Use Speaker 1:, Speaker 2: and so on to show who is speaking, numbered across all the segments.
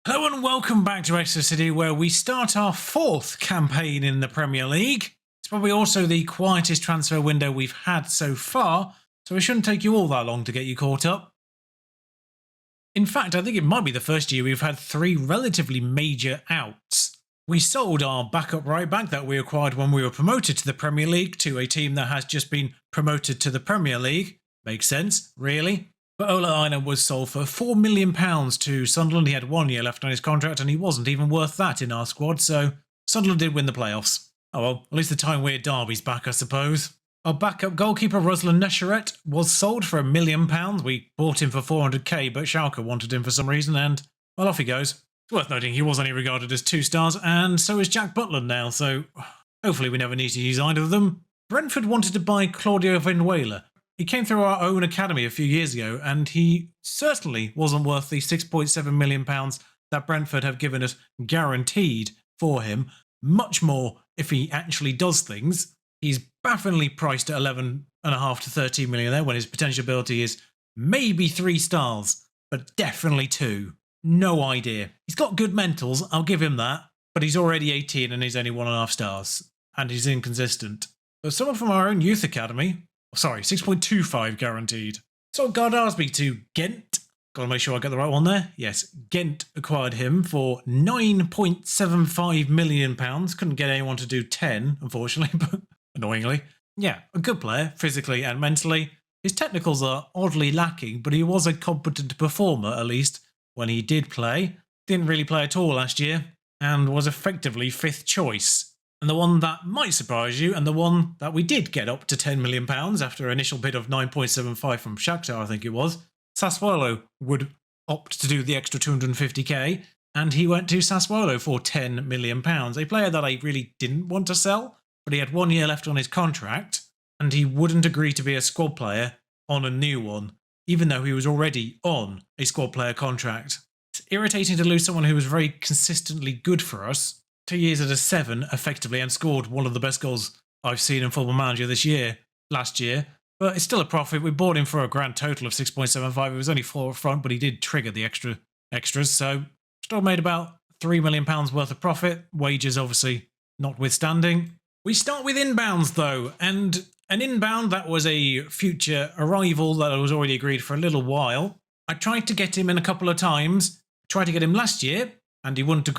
Speaker 1: Hello and welcome back to Exeter City, where we start our fourth campaign in the Premier League. It's probably also the quietest transfer window we've had so far, so it shouldn't take you all that long to get you caught up. In fact, I think it might be the first year we've had three relatively major outs. We sold our backup right back that we acquired when we were promoted to the Premier League to a team that has just been promoted to the Premier League. Makes sense, really. But Ola Aina was sold for £4 million to Sunderland. He had 1 year left on his contract and he wasn't even worth that in our squad, so Sunderland did win the playoffs. Oh well, at least the time weird derby's back, I suppose. Our backup goalkeeper, Ruslan Nesheret, was sold for £1 million. We bought him for 400k, but Schalke wanted him for some reason, and well, off he goes. It's worth noting he was only regarded as 2 stars, and so is Jack Butland now, so hopefully we never need to use either of them. Brentford wanted to buy Claudio Vinuela. He came through our own academy a few years ago, and he certainly wasn't worth the £6.7 million that Brentford have given us guaranteed for him. Much more if he actually does things. He's bafflingly priced at 11.5 to 13 million there, when his potential ability is maybe 3 stars, but definitely 2. No idea. He's got good mentals, I'll give him that, but he's already 18 and he's only 1.5 stars, and he's inconsistent. But someone from our own youth academy, sorry, 6.25 guaranteed. So Gardarsby to Ghent. Gotta make sure I get the right one there. Yes, Ghent acquired him for £9.75 million. Couldn't get anyone to do 10, unfortunately, but annoyingly. Yeah, a good player, physically and mentally. His technicals are oddly lacking, but he was a competent performer, at least, when he did play. Didn't really play at all last year, and was effectively 5th choice. And the one that might surprise you, and the one that we did get up to £10 million after an initial bid of 9.75 from Shakhtar, I think it was, Sassuolo would opt to do the extra 250k, and he went to Sassuolo for £10 million. A player that I really didn't want to sell, but he had 1 year left on his contract, and he wouldn't agree to be a squad player on a new one, even though he was already on a squad player contract. It's irritating to lose someone who was very consistently good for us. 2 years at a 7, effectively, and scored one of the best goals I've seen in Football Manager last year. But it's still a profit. We bought him for a grand total of 6.75. It was only 4 up front, but he did trigger the extras. So still made about £3 million worth of profit. Wages, obviously, notwithstanding. We start with inbounds, though, and an inbound that was a future arrival that was already agreed for a little while. I tried to get him in a couple of times. Tried to get him last year, and he wouldn't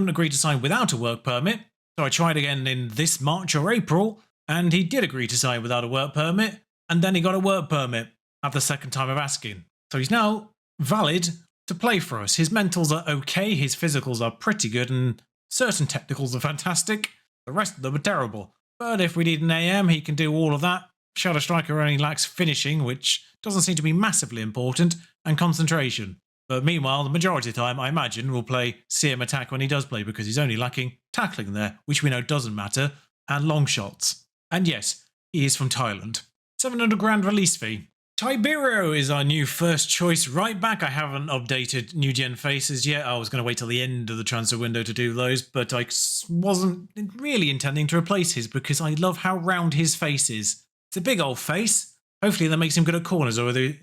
Speaker 1: agree to sign without a work permit. So I tried again in this March or April, and he did agree to sign without a work permit, and then he got a work permit at the second time of asking. So he's now valid to play for us. His mentals are okay, his physicals are pretty good, and certain technicals are fantastic. The rest of them are terrible. But if we need an AM, he can do all of that. Shadow Striker only lacks finishing, which doesn't seem to be massively important, and concentration. But meanwhile, the majority of the time, I imagine, will play CM attack when he does play, because he's only lacking tackling there, which we know doesn't matter, and long shots. And yes, he is from Thailand. 700 grand release fee. Tibero is our new first choice right back. I haven't updated new gen faces yet. I was going to wait till the end of the transfer window to do those, but I wasn't really intending to replace his because I love how round his face is. It's a big old face. Hopefully that makes him good at corners, although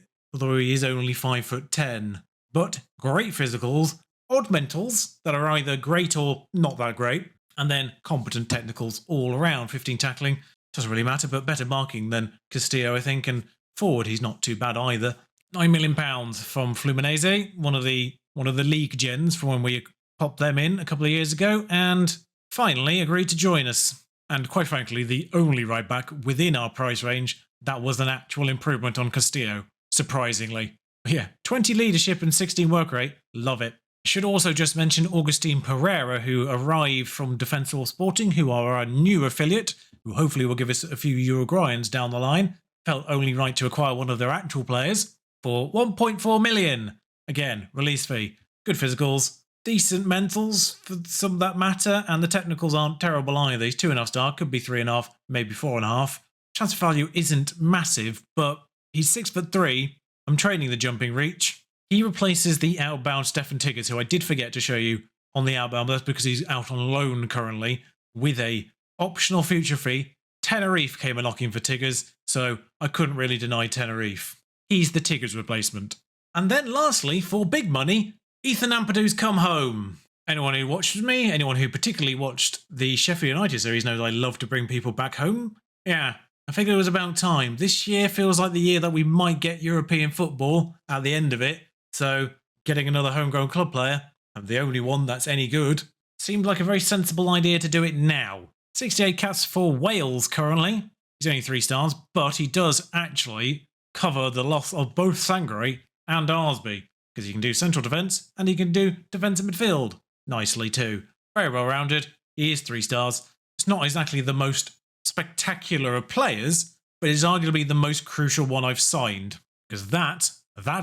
Speaker 1: he is only 5'10". But great physicals, odd mentals that are either great or not that great, and then competent technicals all around. 15 tackling, doesn't really matter, but better marking than Castillo, I think, and forward he's not too bad either. £9 million from Fluminense, one of the league gens from when we popped them in a couple of years ago, and finally agreed to join us. And quite frankly, the only right back within our price range that was an actual improvement on Castillo, surprisingly. Yeah, 20 leadership and 16 work rate. Love it. Should also just mention Augustine Pereira, who arrived from Defensor Sporting, who are our new affiliate, who hopefully will give us a few Uruguayans down the line. Felt only right to acquire one of their actual players for 1.4 million. Again, release fee. Good physicals, decent mentals for some that matter, and the technicals aren't terrible either. He's 2.5 star, could be 3.5, maybe 4.5. Transfer value isn't massive, but he's 6'3". I'm training the jumping reach. He replaces the outbound Stefan Tigges, who I did forget to show you on the outbound, but that's because he's out on loan currently, with a optional future fee. Tenerife came a knocking for Tigges, so I couldn't really deny Tenerife. He's the Tigges replacement. And then lastly, for big money, Ethan AMPADU'S come home. Anyone who watched me, anyone who particularly watched the Sheffield United series knows I love to bring people back home. Yeah, I figured it was about time. This year feels like the year that we might get European football at the end of it. So getting another homegrown club player, and the only one that's any good, seemed like a very sensible idea to do it now. 68 caps for Wales currently. He's only 3 stars, but he does actually cover the loss of both Sangare and Arsby, because he can do central defence and he can do defensive midfield nicely too. Very well rounded. He is 3 stars. It's not exactly the most spectacular of players, but it's arguably the most crucial one I've signed, because that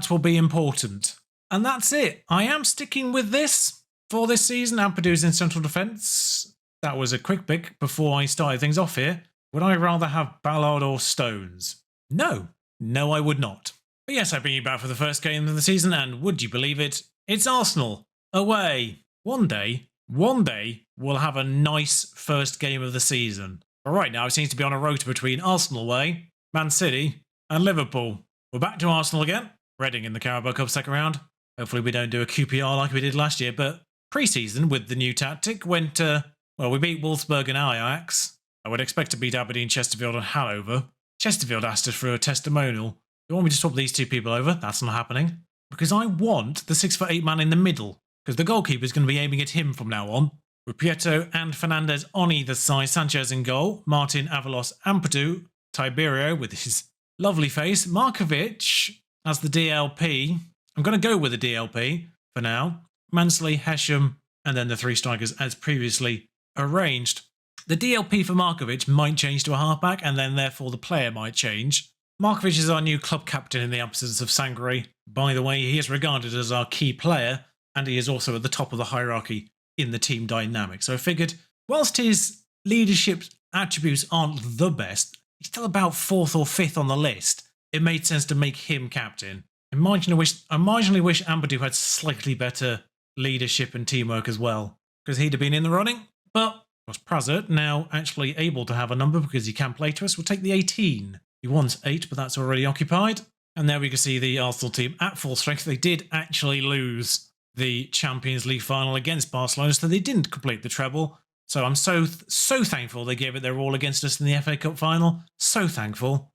Speaker 1: will be important. And that's it. I am sticking with this for this season. AMPADU'S in central defence. That was a quick pick before I started things off here. Would I rather have Ballard or Stones? No. No, I would not. But yes, I bring you back for the first game of the season, and would you believe it? It's Arsenal. Away. One day, we'll have a nice first game of the season. But right now, it seems to be on a rota between Arsenal away, Man City, and Liverpool. We're back to Arsenal again. Reading in the Carabao Cup second round. Hopefully we don't do a QPR like we did last year, but pre-season with the new tactic went, well, we beat Wolfsburg and Ajax. I would expect to beat Aberdeen, Chesterfield and Hanover. Chesterfield asked us for a testimonial. They want me to swap these 2 people over. That's not happening. Because I want the 6'8" man in the middle. Because the goalkeeper's going to be aiming at him from now on. With Prieto and Fernandez on either side. Sanchez in goal. Martin, Avalos, AMPADU. Tiberio with his lovely face. Markovic as the DLP. I'm going to go with the DLP for now. Mansley, Hesham, and then the 3 strikers as previously arranged. The DLP for Markovic might change to a halfback, and then therefore the player might change. Markovic is our new club captain in the absence of Sangare. By the way, he is regarded as our key player, and he is also at the top of the hierarchy in the team dynamic. So I figured, whilst his leadership attributes aren't the best, he's still about 4th or 5th on the list. It made sense to make him captain. I marginally wish AMPADU had slightly better leadership and teamwork as well, because he'd have been in the running. But Prazert, now actually able to have a number because he can play to us, will take the 18. He wants 8, but that's already occupied. And there we can see the Arsenal team at full strength. They did actually lose the Champions League final against Barcelona, so they didn't complete the treble. So I'm so thankful they gave it their all against us in the FA Cup final. So thankful.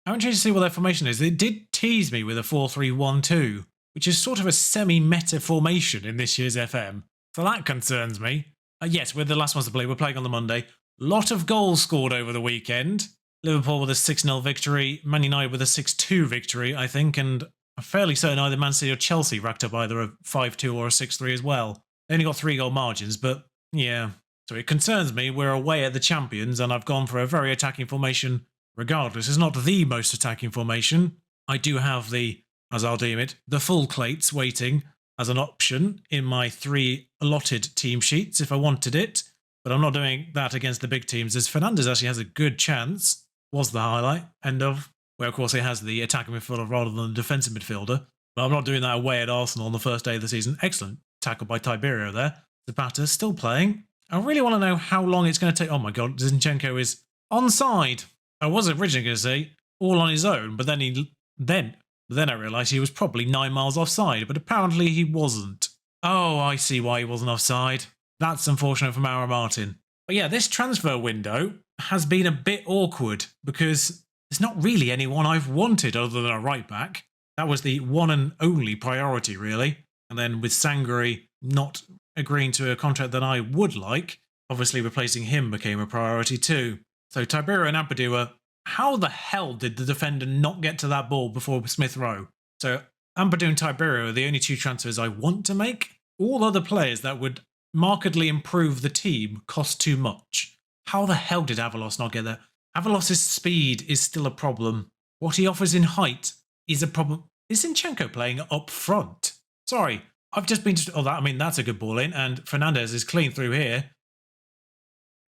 Speaker 1: I'm intrigued to see what their formation is. They did tease me with a 4-3-1-2, which is sort of a semi-meta formation in this year's FM. So that concerns me. Yes, we're the last ones to play. We're playing on the Monday. Lot of goals scored over the weekend. Liverpool with a 6-0 victory. Man United with a 6-2 victory, I think. And I'm fairly certain either Man City or Chelsea racked up either a 5-2 or a 6-3 as well. They only got 3-goal margins, but yeah. So it concerns me. We're away at the champions, and I've gone for a very attacking formation regardless. It's not the most attacking formation. I do have the, as I'll deem it, the full plates waiting as an option in my 3 allotted team sheets if I wanted it, but I'm not doing that against the big teams, as Fernandez actually has a good chance, was the highlight, end of, where of course he has the attacking midfielder rather than the defensive midfielder, but I'm not doing that away at Arsenal on the first day of the season. Excellent tackle by Tiberio there. Zapata still playing. I really want to know how long it's going to take. Oh my god, Zinchenko is onside. I was originally going to say all on his own, but then I realised he was probably 9 miles offside, but apparently he wasn't. Oh, I see why he wasn't offside. That's unfortunate for Mauro Martin. But yeah, this transfer window has been a bit awkward because there's not really anyone I've wanted other than a right back. That was the one and only priority, really. And then with Sangare not agreeing to a contract that I would like, obviously replacing him became a priority too. So Tiberio and AMPADU are, how the hell did the defender not get to that ball before Smith Rowe? So AMPADU and Tiberio are the only 2 transfers I want to make. All other players that would markedly improve the team cost too much. How the hell did Avalos not get there? Avalos' speed is still a problem. What he offers in height is a problem. Is Zinchenko playing up front? Sorry, I've just been to... Oh, that's a good ball in. And Fernandez is clean through here.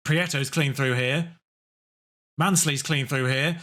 Speaker 1: Prieto's clean through here. Mansley's clean through here.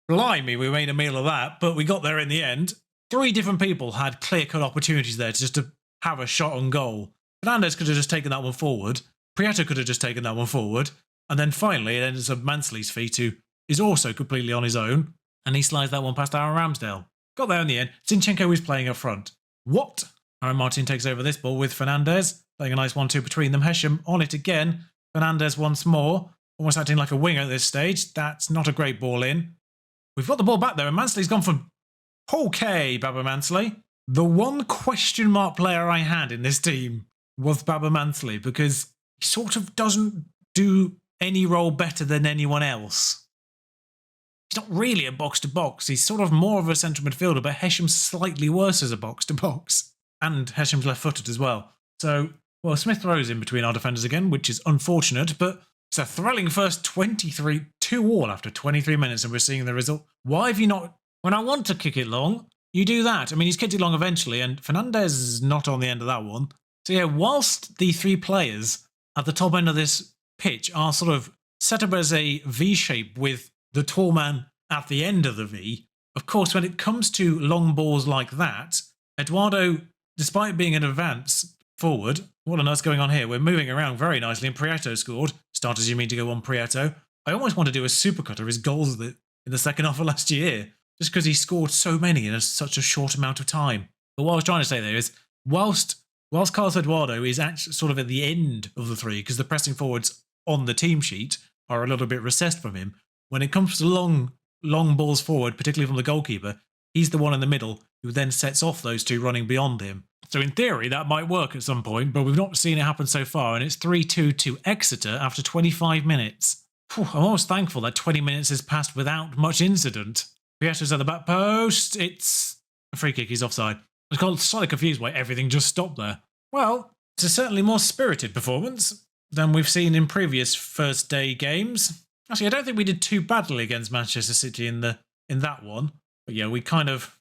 Speaker 1: Blimey, we made a meal of that, but we got there in the end. 3 different people had clear-cut opportunities there just to have a shot on goal. Fernandez could have just taken that one forward. Prieto could have just taken that one forward. And then finally, it ends up Mansley's feet, who is also completely on his own. And he slides that one past Aaron Ramsdale. Got there in the end. Zinchenko is playing up front. What Aaron Martin takes over this ball with Fernandez, playing a nice 1-2 between them. Hesham on it again. Fernandez once more, almost acting like a winger at this stage. That's not a great ball in. We've got the ball back there, and Mansley's gone from okay, Baba Mansley. The one question mark player I had in this team was Baba Mansley, because he sort of doesn't do any role better than anyone else. He's not really a box-to-box. He's sort of more of a central midfielder, but Hesham's slightly worse as a box-to-box. And Hesham's left-footed as well. So, well, Smith throws in between our defenders again, which is unfortunate, but it's a thrilling first 2-all after 23 minutes, and we're seeing the result. Why have you not... When I want to kick it long, you do that. I mean, he's kicked it long eventually, and Fernandez is not on the end of that one. So yeah, whilst the three players at the top end of this pitch are sort of set up as a V shape with the tall man at the end of the V, of course, when it comes to long balls like that, Eduardo, despite being an advance forward, what on earth's going on here? We're moving around very nicely, and Prieto scored. Starters, you mean to go on Prieto? I almost want to do a supercut of his goals in the second half of last year, just because he scored so many in such a short amount of time. But what I was trying to say there is, whilst Carlos Eduardo is actually sort of at the end of the three, because the pressing forwards on the team sheet are a little bit recessed from him, when it comes to long balls forward, particularly from the goalkeeper, he's the one in the middle who then sets off those two running beyond him. So in theory, that might work at some point, but we've not seen it happen so far, and it's 3-2 to Exeter after 25 minutes. Whew, I'm almost thankful that 20 minutes has passed without much incident. Pieto's at the back post. It's a free kick. He's offside. I was got slightly confused why everything just stopped there. Well, it's a certainly more spirited performance than we've seen in previous first day games. Actually, I don't think we did too badly against Manchester City in that one. But yeah, we kind of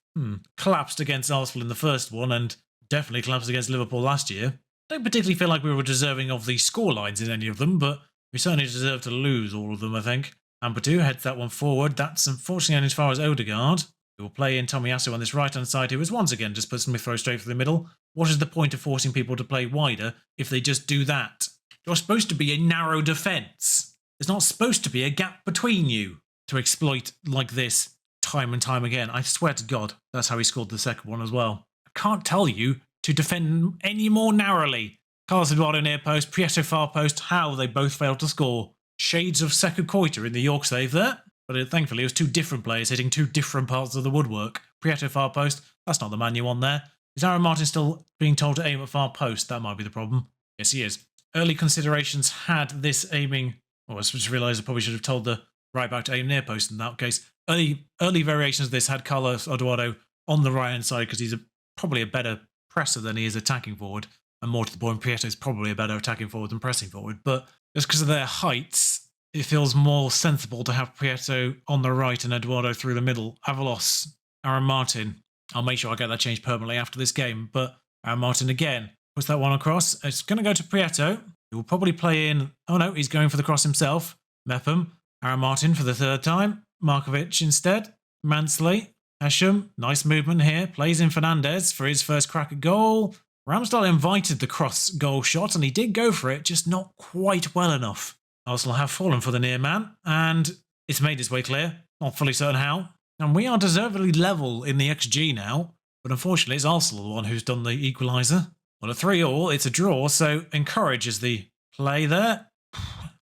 Speaker 1: collapsed against Arsenal in the first one, and definitely collapsed against Liverpool last year. I don't particularly feel like we were deserving of the scorelines in any of them, but we certainly deserve to lose all of them, I think. AMPADU heads that one forward. That's unfortunately only as far as Odegaard. He will play in Tomiyasu on this right-hand side, who is once again just put Smith Rowe straight for the middle. What is the point of forcing people to play wider if they just do that? You're supposed to be a narrow defence. There's not supposed to be a gap between you to exploit like this time and time again. I swear to God, that's how he scored the second one as well. I can't tell you to defend any more narrowly. Carlos Eduardo near post, Prieto far post, how they both failed to score. Shades of Sekou Koita in the York save there, but thankfully it was two different players hitting two different parts of the woodwork. Prieto far post, that's not the man you want there. Is Aaron Martin still being told to aim at far post? That might be the problem. Yes, he is. Early considerations had this aiming... Oh, I just realised I probably should have told the right back to aim near post in that case. Early variations of this had Carlos Eduardo on the right-hand side because he's probably a better presser than he is attacking forward. And more to the point, Prieto is probably a better attacking forward than pressing forward. But just because of their heights, it feels more sensible to have Prieto on the right and Eduardo through the middle. Avalos, Aaron Martin. I'll make sure I get that changed permanently after this game. But Aaron Martin again puts that one across. It's going to go to Prieto. He will probably play in... Oh no, he's going for the cross himself. Mepham. Aaron Martin for the third time. Markovic instead. Mansley. Hesham. Nice movement here. Plays in Fernandez for his first crack at goal. Ramsdale invited the cross goal shot, and he did go for it, just not quite well enough. Arsenal have fallen for the near man, and it's made its way clear. Not fully certain how. And we are deservedly level in the XG now, but unfortunately it's Arsenal the one who's done the equaliser. Well, a 3-3, it's a draw, so encourages the play there.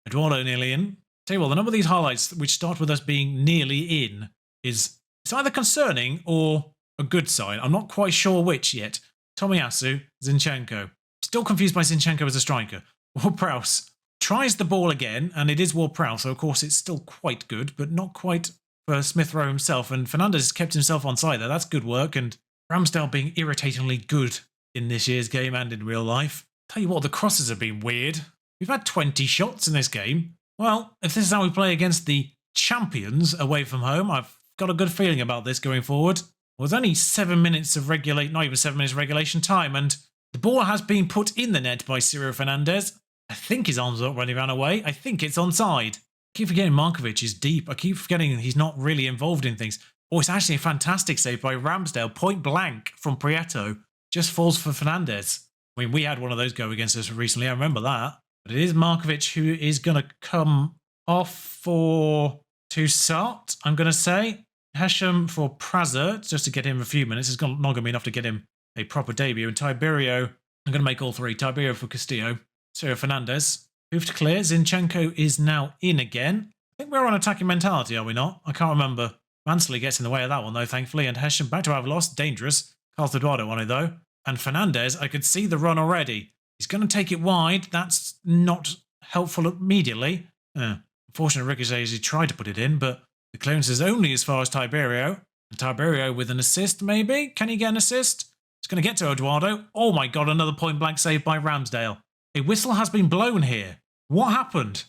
Speaker 1: Eduardo nearly in. Tell you what, the number of these highlights, which start with us being nearly in, is it's either concerning or a good sign. I'm not quite sure which yet. Tomiyasu, Zinchenko. Still confused by Zinchenko as a striker. Ward-Prowse tries the ball again, and it is Ward-Prowse, so of course it's still quite good, but not quite for Smith Rowe himself. And Fernandez kept himself on side there. That's good work, and Ramsdale being irritatingly good in this year's game and in real life. Tell you what, the crosses have been weird. We've had 20 shots in this game. Well, if this is how we play against the champions away from home, I've got a good feeling about this going forward. Well, there's only 7 minutes of not even 7 minutes of regulation time, and the ball has been put in the net by Ciro Fernandez. I think his arms up when he ran away. I think it's onside. I keep forgetting Markovic is deep. I keep forgetting he's not really involved in things. Oh, it's actually a fantastic save by Ramsdale, point blank from Prieto. Just falls for Fernandez. I mean, we had one of those go against us recently, I remember that. But it is Markovic who is going to come off for Toussaint, I'm going to say. Hesham for Prazert, just to get him a few minutes. It's not going to be enough to get him a proper debut. And Tiberio, I'm going to make all three. Tiberio for Castillo. Sergio Fernandez. Move to clear. Zinchenko is now in again. I think we're on attacking mentality, are we not? I can't remember. Mansley gets in the way of that one, though, thankfully. And Hessian back to Avalos. Dangerous. Carlos Eduardo on it, though. And Fernandez, I could see the run already. He's going to take it wide. That's not helpful immediately. Unfortunately, Ricochet as he tried to put it in, but the clearance is only as far as Tiberio. And Tiberio with an assist, maybe? Can he get an assist? It's going to get to Eduardo. Oh my god, another point-blank save by Ramsdale. A whistle has been blown here. What happened?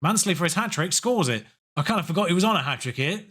Speaker 1: Mansley for his hat-trick scores it. I kind of forgot he was on a hat-trick here.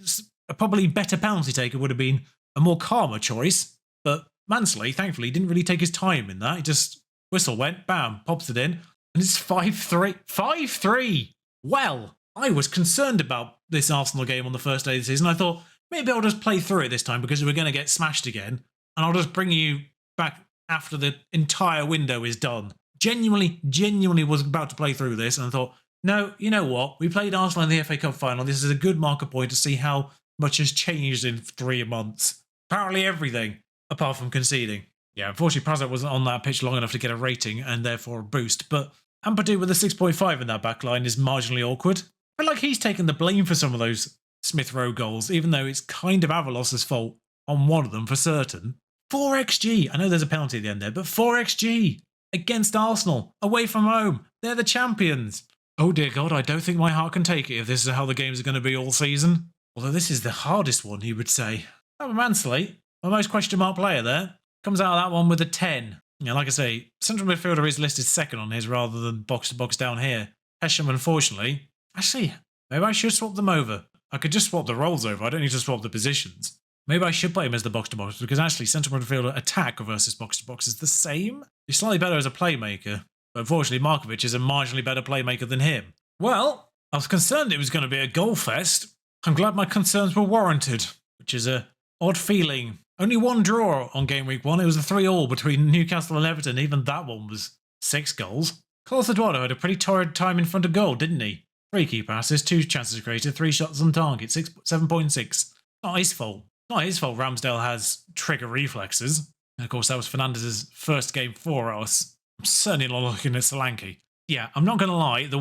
Speaker 1: A probably better penalty taker would have been a more calmer choice. But Mansley, thankfully, didn't really take his time in that. He just whistle went, bam, pops it in. And it's 5-3. 5-3! Well, I was concerned about this Arsenal game on the first day of the season. I thought, maybe I'll just play through it this time because we're going to get smashed again. And I'll just bring you back after the entire window is done. Genuinely was about to play through this and I thought, no, you know what? We played Arsenal in the FA Cup final. This is a good marker point to see how much has changed in 3 months. Apparently everything, apart from conceding. Yeah, unfortunately, Prazak wasn't on that pitch long enough to get a rating and therefore a boost. But Ampadu with a 6.5 in that back line is marginally awkward. I feel like he's taken the blame for some of those Smith Rowe goals, even though it's kind of Avalos' fault on one of them for certain. 4xG. I know there's a penalty at the end there, but 4xG against Arsenal, away from home. They're the champions. Oh dear God, I don't think my heart can take it if this is how the games are going to be all season. Although this is the hardest one, he would say. Oh, Mansley, my most question mark player there, comes out of that one with a 10. Yeah, like I say, central midfielder is listed second on his rather than box-to-box down here. Hesham, unfortunately. Actually, maybe I should swap them over. I could just swap the roles over. I don't need to swap the positions. Maybe I should play him as the box-to-box because actually central midfielder attack versus box-to-box is the same. He's slightly better as a playmaker, but unfortunately Markovic is a marginally better playmaker than him. Well, I was concerned it was going to be a goal fest. I'm glad my concerns were warranted, which is a odd feeling. Only one draw on game week 1. It was a 3-3 between Newcastle and Everton. Even that one was 6 goals. Carlos Eduardo had a pretty torrid time in front of goal, didn't he? 3 key passes, 2 chances created, 3 shots on target, 7.6. Not his fault. Not his fault Ramsdale has trigger reflexes. And of course, that was Fernandez's first game for us. I'm certainly not looking at Solanke. Yeah, I'm not going to lie. The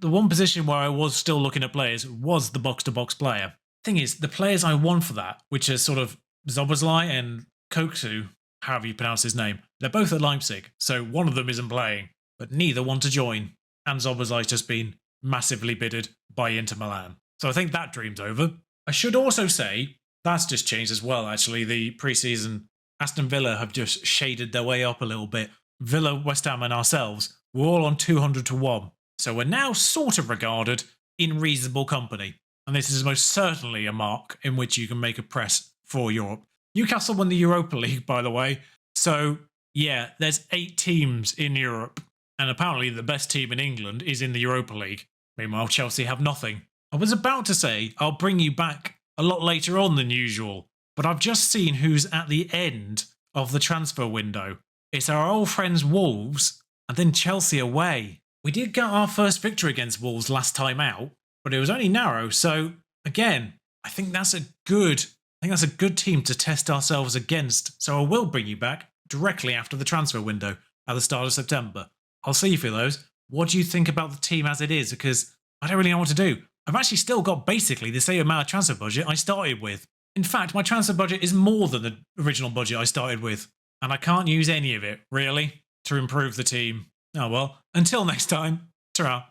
Speaker 1: one position where I was still looking at players was the box-to-box player. Thing is, the players I want for that, which are sort of Szoboszlai and Koksu, however you pronounce his name, they're both at Leipzig, so one of them isn't playing, but neither want to join. And Szoboszlai's just been massively bidded by Inter Milan. So I think that dream's over. I should also say, that's just changed as well, actually. The pre-season, Aston Villa have just shaded their way up a little bit. Villa, West Ham and ourselves, we're all on 200-1. So we're now sort of regarded in reasonable company. And this is most certainly a mark in which you can make a press for Europe. Newcastle won the Europa League, by the way. So, yeah, there's 8 teams in Europe. And apparently the best team in England is in the Europa League. Meanwhile, Chelsea have nothing. I was about to say I'll bring you back a lot later on than usual. But I've just seen who's at the end of the transfer window. It's our old friends Wolves and then Chelsea away. We did get our first victory against Wolves last time out, but it was only narrow. So again, I think that's a good team to test ourselves against. So I will bring you back directly after the transfer window at the start of September. I'll see you for those. What do you think about the team as it is? Because I don't really know what to do. I've actually still got basically the same amount of transfer budget I started with. In fact, my transfer budget is more than the original budget I started with. And I can't use any of it, really, to improve the team. Oh well, until next time, ta-ra.